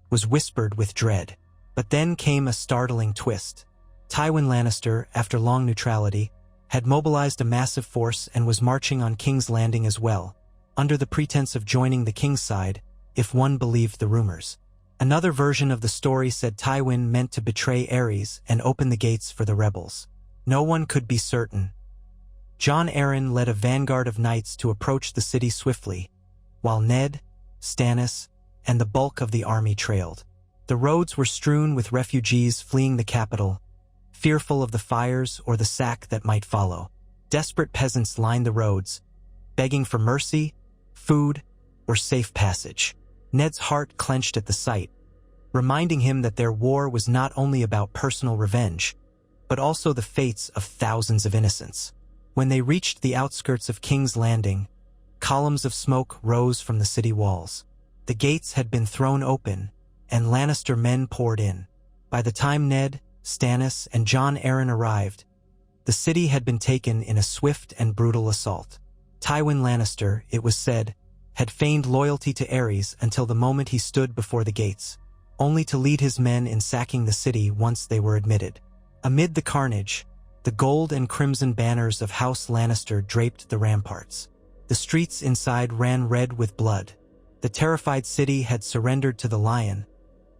[SPEAKER 1] was whispered with dread. But then came a startling twist. Tywin Lannister, after long neutrality, had mobilized a massive force and was marching on King's Landing as well, under the pretense of joining the king's side, if one believed the rumors. Another version of the story said Tywin meant to betray Aries and open the gates for the rebels. No one could be certain. Jon Arryn led a vanguard of knights to approach the city swiftly, while Ned, Stannis, and the bulk of the army trailed. The roads were strewn with refugees fleeing the capital, fearful of the fires or the sack that might follow. Desperate peasants lined the roads, begging for mercy, food, or safe passage. Ned's heart clenched at the sight, reminding him that their war was not only about personal revenge, but also the fates of thousands of innocents. When they reached the outskirts of King's Landing, columns of smoke rose from the city walls. The gates had been thrown open, and Lannister men poured in. By the time Ned, Stannis, and Jon Arryn arrived, the city had been taken in a swift and brutal assault. Tywin Lannister, it was said, had feigned loyalty to Aries until the moment he stood before the gates, only to lead his men in sacking the city once they were admitted. Amid the carnage, the gold and crimson banners of House Lannister draped the ramparts. The streets inside ran red with blood. The terrified city had surrendered to the lion,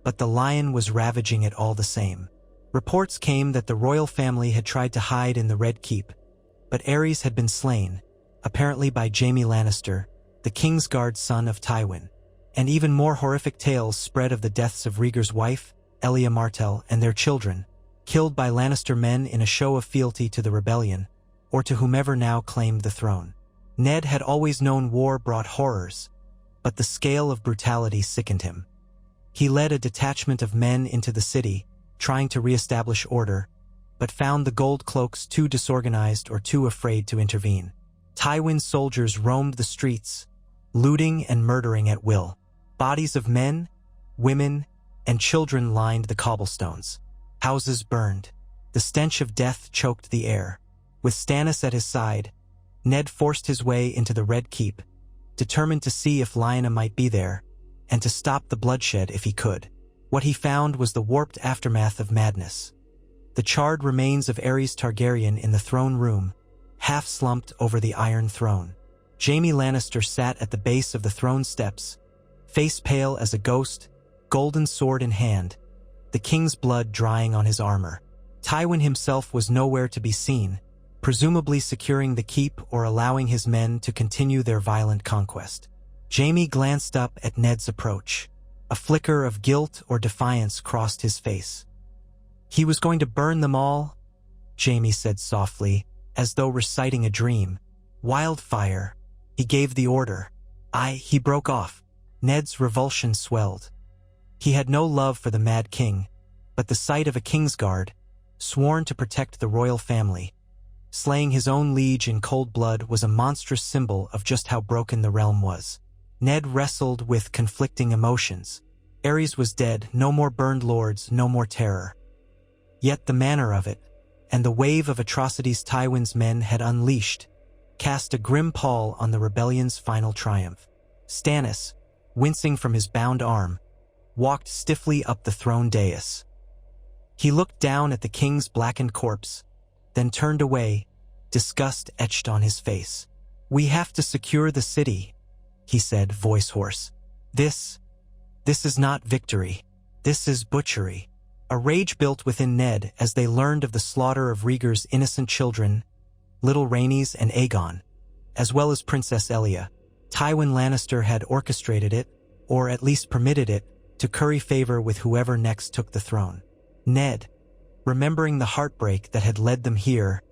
[SPEAKER 1] but the lion was ravaging it all the same. Reports came that the royal family had tried to hide in the Red Keep, but Aries had been slain, apparently by Jaime Lannister, the Kingsguard son of Tywin. And even more horrific tales spread of the deaths of Rhaegar's wife, Elia Martell, and their children, killed by Lannister men in a show of fealty to the rebellion, or to whomever now claimed the throne. Ned had always known war brought horrors, but the scale of brutality sickened him. He led a detachment of men into the city, trying to re-establish order, but found the gold cloaks too disorganized or too afraid to intervene. Tywin's soldiers roamed the streets, looting and murdering at will. Bodies of men, women, and children lined the cobblestones. Houses burned. The stench of death choked the air. With Stannis at his side, Ned forced his way into the Red Keep, determined to see if Lyanna might be there, and to stop the bloodshed if he could. What he found was the warped aftermath of madness. The charred remains of Aerys Targaryen in the throne room, half slumped over the Iron Throne. Jaime Lannister sat at the base of the throne steps, face pale as a ghost, golden sword in hand, the king's blood drying on his armor. Tywin himself was nowhere to be seen, presumably securing the keep or allowing his men to continue their violent conquest. Jaime glanced up at Ned's approach. A flicker of guilt or defiance crossed his face. "He was going to burn them all," Jaime said softly, as though reciting a dream. "Wildfire." He gave the order. He broke off. Ned's revulsion swelled. He had no love for the Mad King, but the sight of a Kingsguard, sworn to protect the royal family, slaying his own liege in cold blood was a monstrous symbol of just how broken the realm was. Ned wrestled with conflicting emotions. Aerys was dead, no more burned lords, no more terror. Yet the manner of it, and the wave of atrocities Tywin's men had unleashed, cast a grim pall on the rebellion's final triumph. Stannis, wincing from his bound arm, walked stiffly up the throne dais. He looked down at the king's blackened corpse, then turned away, disgust etched on his face. "We have to secure the city," he said, voice hoarse. This is not victory. This is butchery." A rage built within Ned as they learned of the slaughter of Rhaegar's innocent children, little Rhaenys and Aegon, as well as Princess Elia. Tywin Lannister had orchestrated it, or at least permitted it, to curry favor with whoever next took the throne. Ned, remembering the heartbreak that had led them here,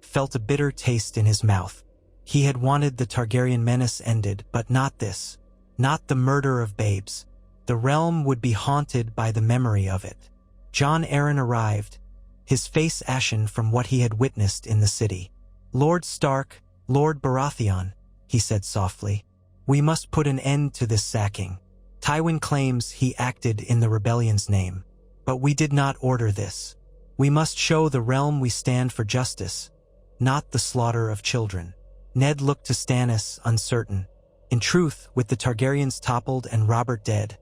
[SPEAKER 1] felt a bitter taste in his mouth. He had wanted the Targaryen menace ended, but not this. Not the murder of babes. The realm would be haunted by the memory of it. Jon Arryn arrived, his face ashen from what he had witnessed in the city. "Lord Stark, Lord Baratheon," he said softly, "we must put an end to this sacking. Tywin claims he acted in the rebellion's name, but we did not order this. We must show the realm we stand for justice, not the slaughter of children." Ned looked to Stannis, uncertain. In truth, with the Targaryens toppled and Robert dead,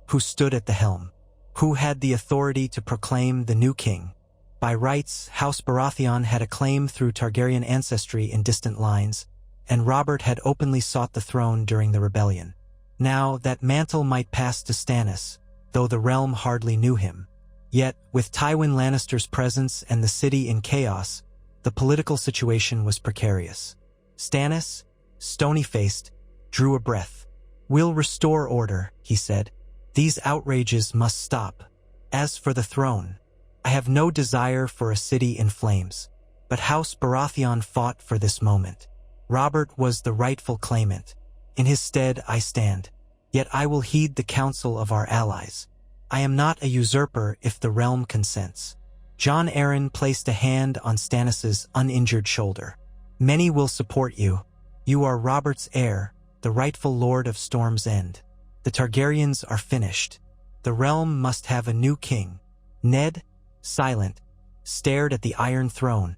[SPEAKER 1] who stood at the helm? Who had the authority to proclaim the new king? By rights, House Baratheon had a claim through Targaryen ancestry in distant lines, and Robert had openly sought the throne during the rebellion. Now, that mantle might pass to Stannis, though the realm hardly knew him. Yet, with Tywin Lannister's presence and the city in chaos, the political situation was precarious. Stannis, stony-faced, drew a breath. "We'll restore order," he said. "These outrages must stop. As for the throne, I have no desire for a city in flames, but House Baratheon fought for this moment. Robert was the rightful claimant. In his stead I stand. Yet I will heed the counsel of our allies. I am not a usurper if the realm consents." Jon Arryn placed a hand on Stannis's uninjured shoulder. "Many will support you. You are Robert's heir, the rightful lord of Storm's End. The Targaryens are finished. The realm must have a new king, Ned, silent, stared at the Iron Throne,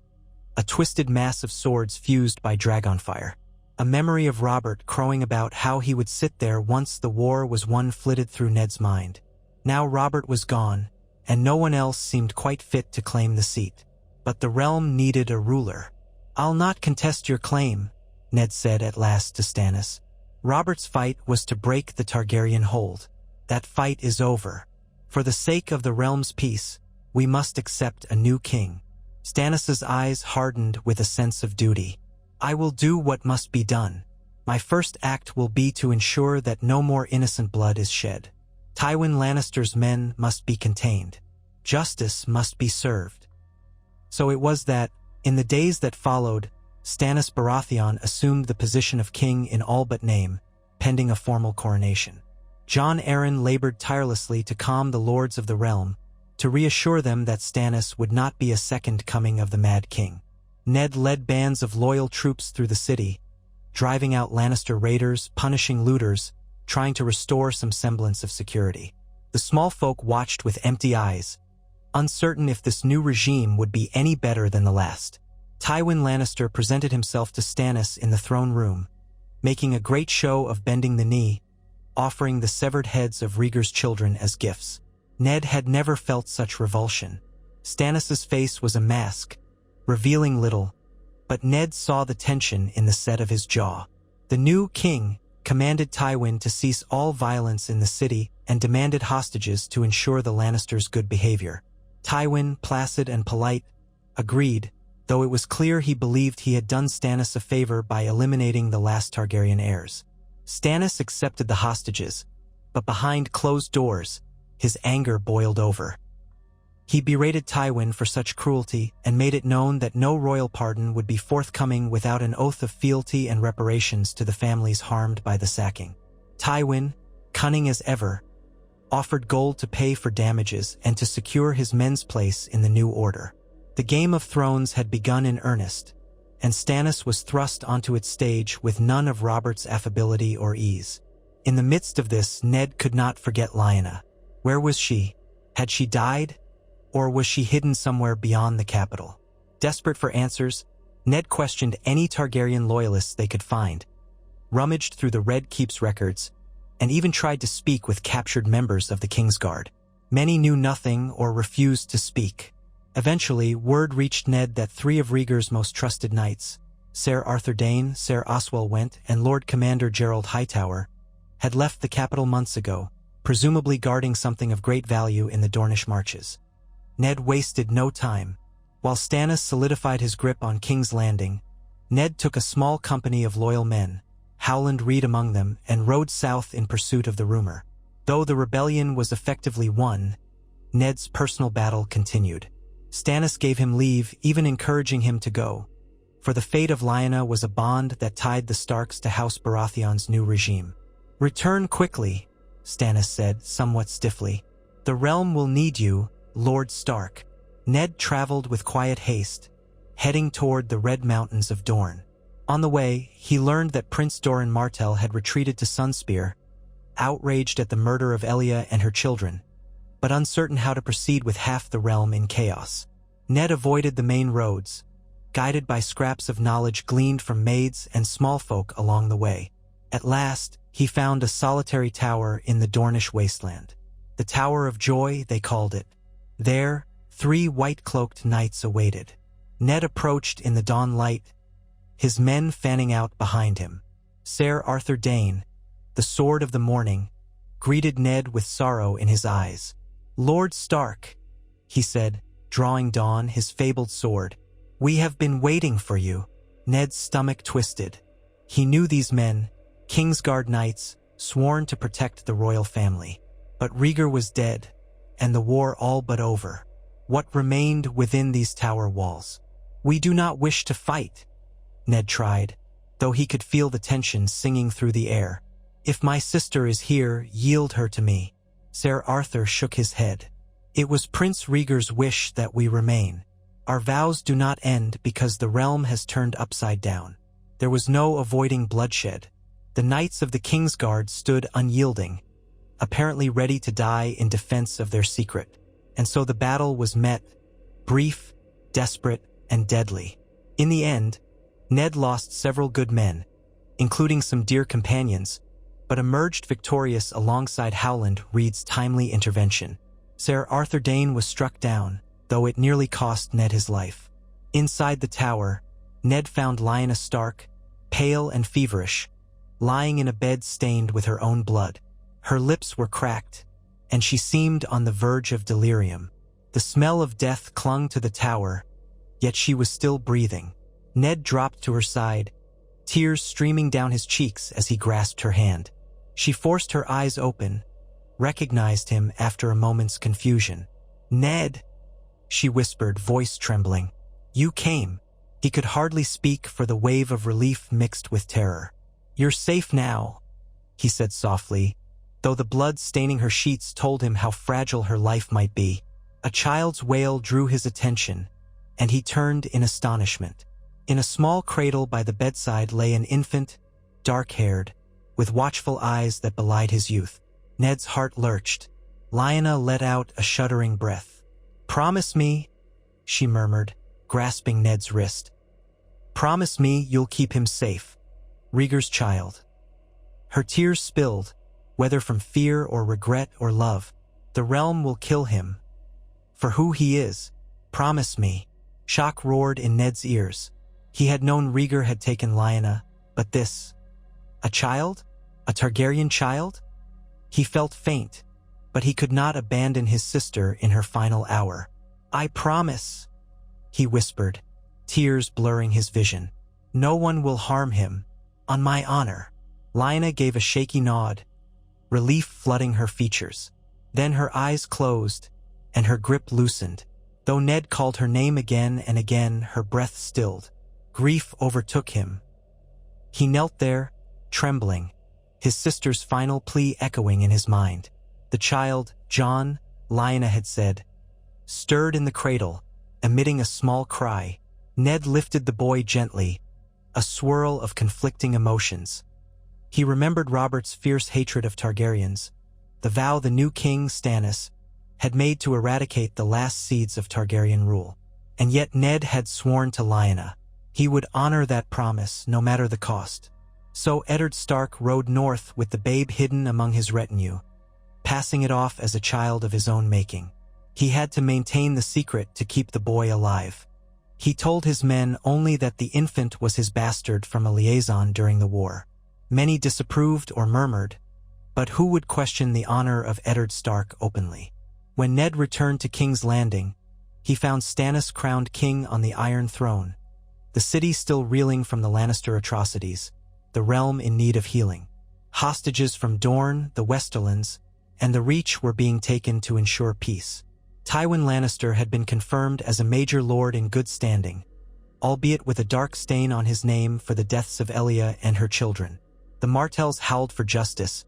[SPEAKER 1] a twisted mass of swords fused by dragonfire. A memory of Robert crowing about how he would sit there once the war was won flitted through Ned's mind. Now Robert was gone, and no one else seemed quite fit to claim the seat. But the realm needed a ruler. "I'll not contest your claim," Ned said at last to Stannis. "Robert's fight was to break the Targaryen hold. That fight is over. For the sake of the realm's peace, we must accept a new king." Stannis's eyes hardened with a sense of duty. "I will do what must be done. My first act will be to ensure that no more innocent blood is shed. Tywin Lannister's men must be contained. Justice must be served." So it was that, in the days that followed, Stannis Baratheon assumed the position of king in all but name, pending a formal coronation. Jon Arryn labored tirelessly to calm the lords of the realm, to reassure them that Stannis would not be a second coming of the Mad King. Ned led bands of loyal troops through the city, driving out Lannister raiders, punishing looters, trying to restore some semblance of security. The small folk watched with empty eyes, uncertain if this new regime would be any better than the last. Tywin Lannister presented himself to Stannis in the throne room, making a great show of bending the knee, offering the severed heads of Rhaegar's children as gifts. Ned had never felt such revulsion. Stannis's face was a mask, revealing little, but Ned saw the tension in the set of his jaw. The new king commanded Tywin to cease all violence in the city and demanded hostages to ensure the Lannisters' good behavior. Tywin, placid and polite, agreed, though it was clear he believed he had done Stannis a favor by eliminating the last Targaryen heirs. Stannis accepted the hostages, but behind closed doors, his anger boiled over. He berated Tywin for such cruelty and made it known that no royal pardon would be forthcoming without an oath of fealty and reparations to the families harmed by the sacking. Tywin, cunning as ever, offered gold to pay for damages and to secure his men's place in the new order. The Game of Thrones had begun in earnest, and Stannis was thrust onto its stage with none of Robert's affability or ease. In the midst of this, Ned could not forget Lyanna. Where was she? Had she died? Or was she hidden somewhere beyond the capital? Desperate for answers, Ned questioned any Targaryen loyalists they could find, rummaged through the Red Keep's records, and even tried to speak with captured members of the Kingsguard. Many knew nothing or refused to speak. Eventually, word reached Ned that 3 of Rhaegar's most trusted knights, Ser Arthur Dayne, Ser Oswell Went, and Lord Commander Gerald Hightower, had left the capital months ago, presumably guarding something of great value in the Dornish marches. Ned wasted no time. While Stannis solidified his grip on King's Landing, Ned took a small company of loyal men, Howland Reed among them, and rode south in pursuit of the rumor. Though the rebellion was effectively won, Ned's personal battle continued. Stannis gave him leave, even encouraging him to go, for the fate of Lyanna was a bond that tied the Starks to House Baratheon's new regime. "Return quickly," Stannis said, somewhat stiffly. "The realm will need you, Lord Stark." Ned traveled with quiet haste, heading toward the Red Mountains of Dorne. On the way, he learned that Prince Doran Martell had retreated to Sunspear, outraged at the murder of Elia and her children, but uncertain how to proceed with half the realm in chaos. Ned avoided the main roads, guided by scraps of knowledge gleaned from maids and small folk along the way. At last, he found a solitary tower in the Dornish wasteland. The Tower of Joy, they called it. There, 3 white-cloaked knights awaited. Ned approached in the dawn light, his men fanning out behind him. Ser Arthur Dayne, the Sword of the Morning, greeted Ned with sorrow in his eyes. "Lord Stark," he said, drawing Dawn, his fabled sword, "we have been waiting for you." Ned's stomach twisted. He knew these men, Kingsguard knights, sworn to protect the royal family. But Rhaegar was dead, and the war all but over. What remained within these tower walls? "We do not wish to fight," Ned tried, though he could feel the tension singing through the air. "If my sister is here, yield her to me." Ser Arthur shook his head. "It was Prince Rhaegar's wish that we remain. Our vows do not end because the realm has turned upside down." There was no avoiding bloodshed. The knights of the Kingsguard stood unyielding, apparently ready to die in defense of their secret. and so the battle was met, brief, desperate, and deadly. In the end, Ned lost several good men, including some dear companions, but emerged victorious alongside Howland Reed's timely intervention. Sir Arthur Dane was struck down, though it nearly cost Ned his life. Inside the tower, Ned found Lyanna Stark, pale and feverish, lying in a bed stained with her own blood. Her lips were cracked, and she seemed on the verge of delirium. The smell of death clung to the tower, yet she was still breathing. Ned dropped to her side, tears streaming down his cheeks as he grasped her hand. She forced her eyes open, recognized him after a moment's confusion. "Ned," she whispered, voice trembling. "You came." He could hardly speak for the wave of relief mixed with terror. "You're safe now," he said softly, though the blood staining her sheets told him how fragile her life might be. A child's wail drew his attention, and he turned in astonishment. In a small cradle by the bedside lay an infant, dark-haired, with watchful eyes that belied his youth. Ned's heart lurched. Lyanna let out a shuddering breath. "Promise me," she murmured, grasping Ned's wrist. "Promise me you'll keep him safe. Rhaegar's child." Her tears spilled, whether from fear or regret or love. "The realm will kill him. For who he is. Promise me." Shock roared in Ned's ears. He had known Rhaegar had taken Lyanna, but this... a child? A Targaryen child? He felt faint, but he could not abandon his sister in her final hour. "I promise," he whispered, tears blurring his vision. "No one will harm him, on my honor." Lyanna gave a shaky nod, relief flooding her features. Then her eyes closed, and her grip loosened. Though Ned called her name again and again, her breath stilled. Grief overtook him. He knelt there, trembling, his sister's final plea echoing in his mind. The child, Jon, Lyanna had said, stirred in the cradle, emitting a small cry. Ned lifted the boy gently, a swirl of conflicting emotions. He remembered Robert's fierce hatred of Targaryens, the vow the new king, Stannis, had made to eradicate the last seeds of Targaryen rule. And yet Ned had sworn to Lyanna. He would honor that promise, no matter the cost. So Eddard Stark rode north with the babe hidden among his retinue, passing it off as a child of his own making. He had to maintain the secret to keep the boy alive. He told his men only that the infant was his bastard from a liaison during the war. Many disapproved or murmured, but who would question the honor of Eddard Stark openly? When Ned returned to King's Landing, he found Stannis crowned king on the Iron Throne, the city still reeling from the Lannister atrocities, the realm in need of healing. Hostages from Dorne, the Westerlands, and the Reach were being taken to ensure peace. Tywin Lannister had been confirmed as a major lord in good standing, albeit with a dark stain on his name for the deaths of Elia and her children. The Martells howled for justice,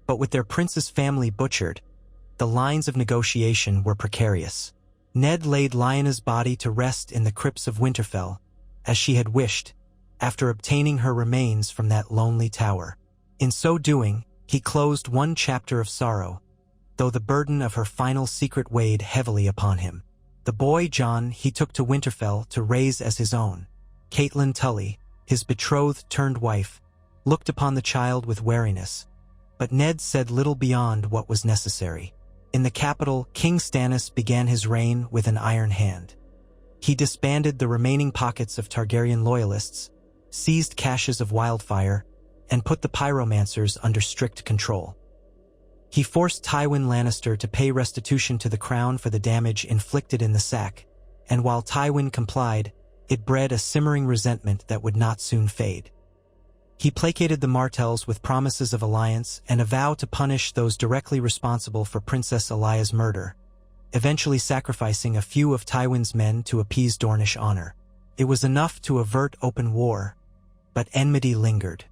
[SPEAKER 1] but with their prince's family butchered, the lines of negotiation were precarious. Ned laid Lyanna's body to rest in the crypts of Winterfell, as she had wished, after obtaining her remains from that lonely tower. In so doing, he closed one chapter of sorrow, though the burden of her final secret weighed heavily upon him. The boy Jon he took to Winterfell to raise as his own. Catelyn Tully, his betrothed-turned-wife, looked upon the child with wariness, but Ned said little beyond what was necessary. In the capital, King Stannis began his reign with an iron hand. He disbanded the remaining pockets of Targaryen loyalists, seized caches of wildfire, and put the pyromancers under strict control. He forced Tywin Lannister to pay restitution to the crown for the damage inflicted in the sack, and while Tywin complied, it bred a simmering resentment that would not soon fade. He placated the Martells with promises of alliance and a vow to punish those directly responsible for Princess Alya's murder, eventually sacrificing a few of Tywin's men to appease Dornish honor. It was enough to avert open war, but enmity lingered.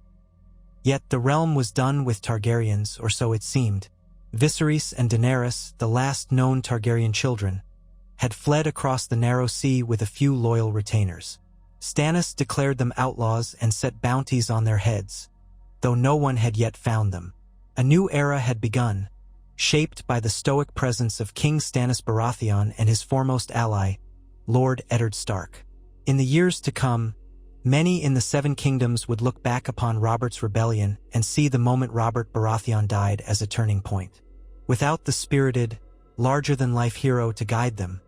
[SPEAKER 1] Yet the realm was done with Targaryens, or so it seemed. Viserys and Daenerys, the last known Targaryen children, had fled across the narrow sea with a few loyal retainers. Stannis declared them outlaws and set bounties on their heads, though no one had yet found them. A new era had begun, shaped by the stoic presence of King Stannis Baratheon and his foremost ally, Lord Eddard Stark. In the years to come, many in the Seven Kingdoms would look back upon Robert's rebellion and see the moment Robert Baratheon died as a turning point. Without the spirited, larger-than-life hero to guide them,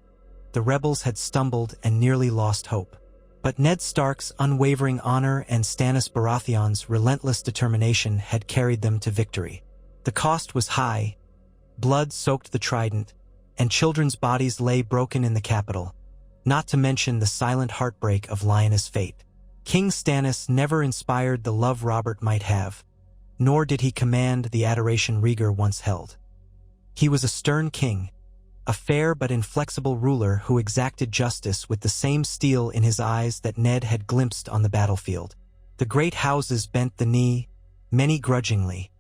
[SPEAKER 1] the rebels had stumbled and nearly lost hope. But Ned Stark's unwavering honor and Stannis Baratheon's relentless determination had carried them to victory. The cost was high. Blood soaked the Trident, and children's bodies lay broken in the capital, not to mention the silent heartbreak of Lyanna's fate. King Stannis never inspired the love Robert might have, nor did he command the adoration Rhaegar once held. He was a stern king, a fair but inflexible ruler who exacted justice with the same steel in his eyes that Ned had glimpsed on the battlefield. The great houses bent the knee, many grudgingly,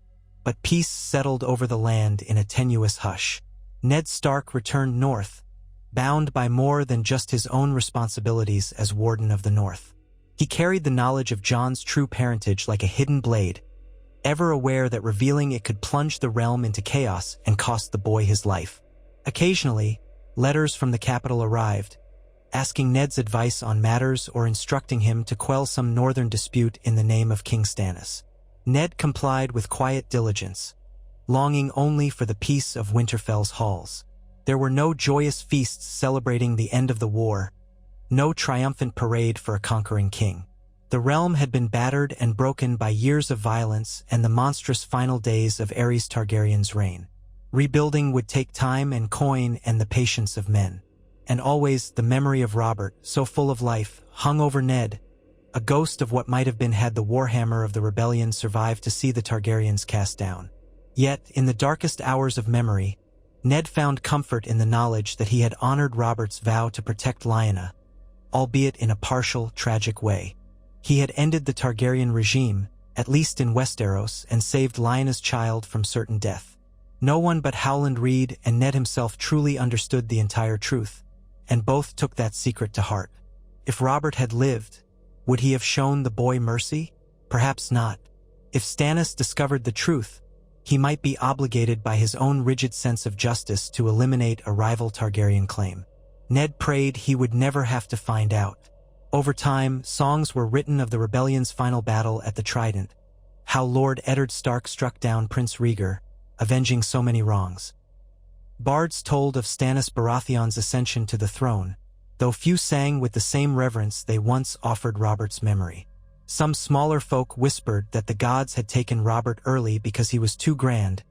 [SPEAKER 1] but peace settled over the land in a tenuous hush. Ned Stark returned north, bound by more than just his own responsibilities as Warden of the North. He carried the knowledge of Jon's true parentage like a hidden blade, ever aware that revealing it could plunge the realm into chaos and cost the boy his life. Occasionally, letters from the capital arrived, asking Ned's advice on matters or instructing him to quell some northern dispute in the name of King Stannis. Ned complied with quiet diligence, longing only for the peace of Winterfell's halls. There were no joyous feasts celebrating the end of the war, no triumphant parade for a conquering king. The realm had been battered and broken by years of violence and the monstrous final days of Aries Targaryen's reign. Rebuilding would take time and coin and the patience of men. And always the memory of Robert, so full of life, hung over Ned, a ghost of what might have been had the warhammer of the rebellion survived to see the Targaryens cast down. Yet, in the darkest hours of memory, Ned found comfort in the knowledge that he had honored Robert's vow to protect Lyanna, albeit in a partial, tragic way. He had ended the Targaryen regime, at least in Westeros, and saved Lyanna's child from certain death. No one but Howland Reed and Ned himself truly understood the entire truth, and both took that secret to heart. If Robert had lived, would he have shown the boy mercy? Perhaps not. If Stannis discovered the truth, he might be obligated by his own rigid sense of justice to eliminate a rival Targaryen claim. Ned prayed he would never have to find out. Over time, songs were written of the rebellion's final battle at the Trident, how Lord Eddard Stark struck down Prince Rhaegar, avenging so many wrongs. Bards told of Stannis Baratheon's ascension to the throne, though few sang with the same reverence they once offered Robert's memory. Some smaller folk whispered that the gods had taken Robert early because he was too grand,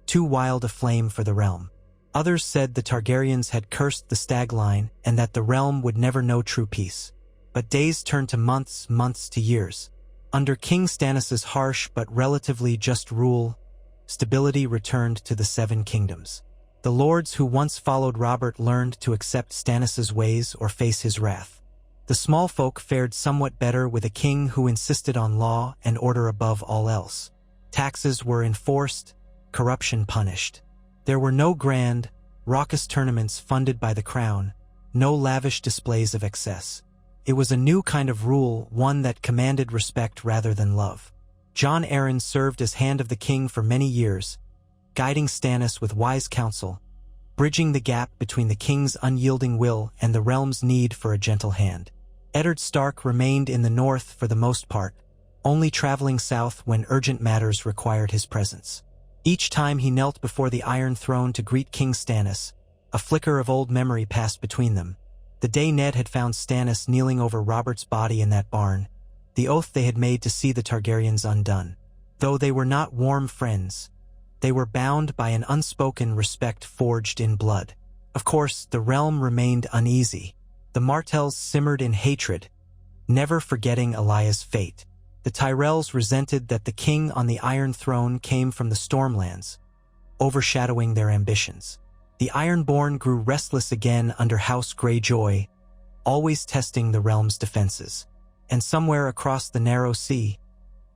[SPEAKER 1] too wild a flame for the realm. Others said the Targaryens had cursed the stag line and that the realm would never know true peace. But days turned to months, months to years. Under King Stannis's harsh but relatively just rule, stability returned to the Seven Kingdoms. The lords who once followed Robert learned to accept Stannis's ways or face his wrath. The small folk fared somewhat better with a king who insisted on law and order above all else. Taxes were enforced, corruption punished. There were no grand, raucous tournaments funded by the crown, no lavish displays of excess. It was a new kind of rule, one that commanded respect rather than love. Jon Arryn served as Hand of the King for many years, guiding Stannis with wise counsel, bridging the gap between the king's unyielding will and the realm's need for a gentle hand. Eddard Stark remained in the north for the most part, only traveling south when urgent matters required his presence. Each time he knelt before the Iron Throne to greet King Stannis, a flicker of old memory passed between them. The day Ned had found Stannis kneeling over Robert's body in that barn, the oath they had made to see the Targaryens undone. Though they were not warm friends, they were bound by an unspoken respect forged in blood. Of course, the realm remained uneasy. The Martells simmered in hatred, never forgetting Elaya's fate. The Tyrells resented that the king on the Iron Throne came from the Stormlands, overshadowing their ambitions. The Ironborn grew restless again under House Greyjoy, always testing the realm's defenses. And somewhere across the narrow sea,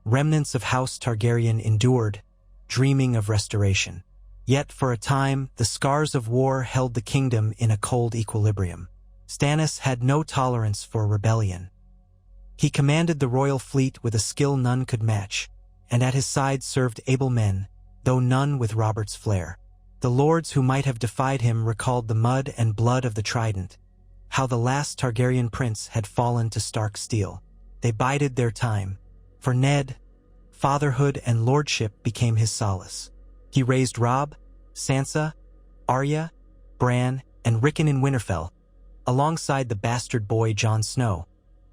[SPEAKER 1] remnants of House Targaryen endured, dreaming of restoration. Yet for a time, the scars of war held the kingdom in a cold equilibrium. Stannis had no tolerance for rebellion. He commanded the royal fleet with a skill none could match, and at his side served able men, though none with Robert's flair. The lords who might have defied him recalled the mud and blood of the Trident, how the last Targaryen prince had fallen to stark steel. They bided their time. For Ned, fatherhood and lordship became his solace. He raised Robb, Sansa, Arya, Bran, and Rickon in Winterfell, alongside the bastard boy Jon Snow,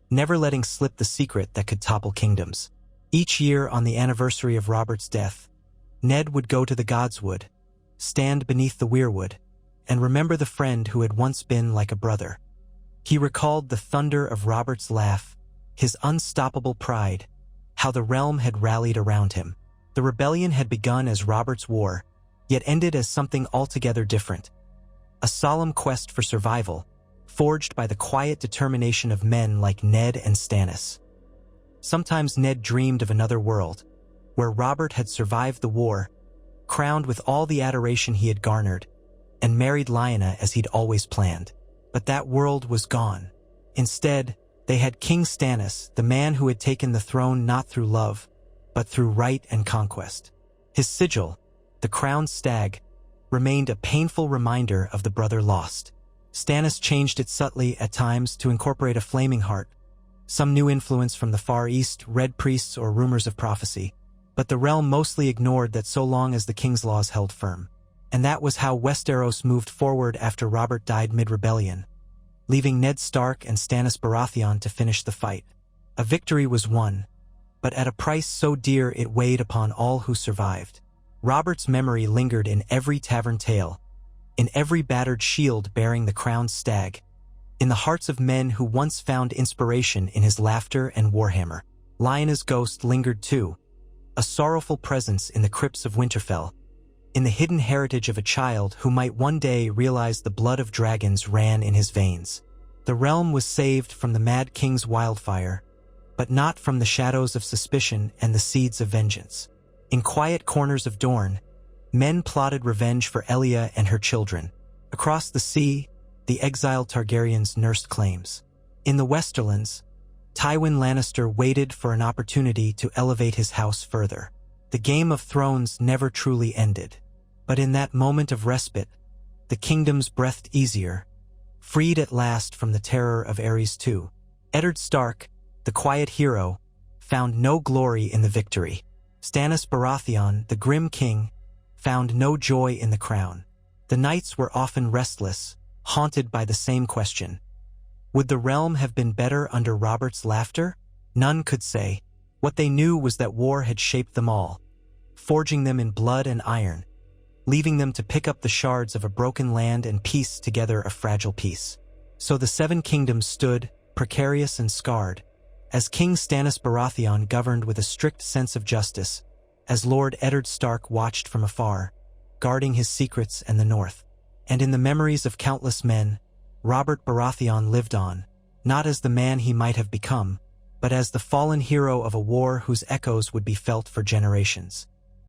[SPEAKER 1] never letting slip the secret that could topple kingdoms. Each year on the anniversary of Robert's death, Ned would go to the Godswood, stand beneath the weirwood, and remember the friend who had once been like a brother. He recalled the thunder of Robert's laugh, his unstoppable pride, how the realm had rallied around him. The rebellion had begun as Robert's war, yet ended as something altogether different. A solemn quest for survival, forged by the quiet determination of men like Ned and Stannis. Sometimes Ned dreamed of another world, where Robert had survived the war, crowned with all the adoration he had garnered, and married Lyanna as he'd always planned. But that world was gone. Instead, they had King Stannis, the man who had taken the throne not through love, but through right and conquest. His sigil, the crowned stag, remained a painful reminder of the brother lost. Stannis changed it subtly at times to incorporate a flaming heart, some new influence from the Far East, red priests, or rumors of prophecy. But the realm mostly ignored that so long as the king's laws held firm. And that was how Westeros moved forward after Robert died mid-rebellion, leaving Ned Stark and Stannis Baratheon to finish the fight. A victory was won, but at a price so dear it weighed upon all who survived. Robert's memory lingered in every tavern tale, in every battered shield bearing the crowned stag, in the hearts of men who once found inspiration in his laughter and warhammer. Lyanna's ghost lingered too, a sorrowful presence in the crypts of Winterfell, in the hidden heritage of a child who might one day realize the blood of dragons ran in his veins. The realm was saved from the Mad King's wildfire, but not from the shadows of suspicion and the seeds of vengeance. In quiet corners of Dorne, men plotted revenge for Elia and her children. Across the sea, the exiled Targaryens nursed claims. In the Westerlands, Tywin Lannister waited for an opportunity to elevate his house further. The Game of Thrones never truly ended. But in that moment of respite, the kingdoms breathed easier, freed at last from the terror of Aries too. Eddard Stark, the quiet hero, found no glory in the victory. Stannis Baratheon, the grim king, found no joy in the crown. The knights were often restless, haunted by the same question. Would the realm have been better under Robert's laughter? None could say. What they knew was that war had shaped them all, forging them in blood and iron, leaving them to pick up the shards of a broken land and piece together a fragile peace. So the Seven Kingdoms stood, precarious and scarred, as King Stannis Baratheon governed with a strict sense of justice, as Lord Eddard Stark watched from afar, guarding his secrets and the north. And in the memories of countless men, Robert Baratheon lived on, not as the man he might have become, but as the fallen hero of a war whose echoes would be felt for generations.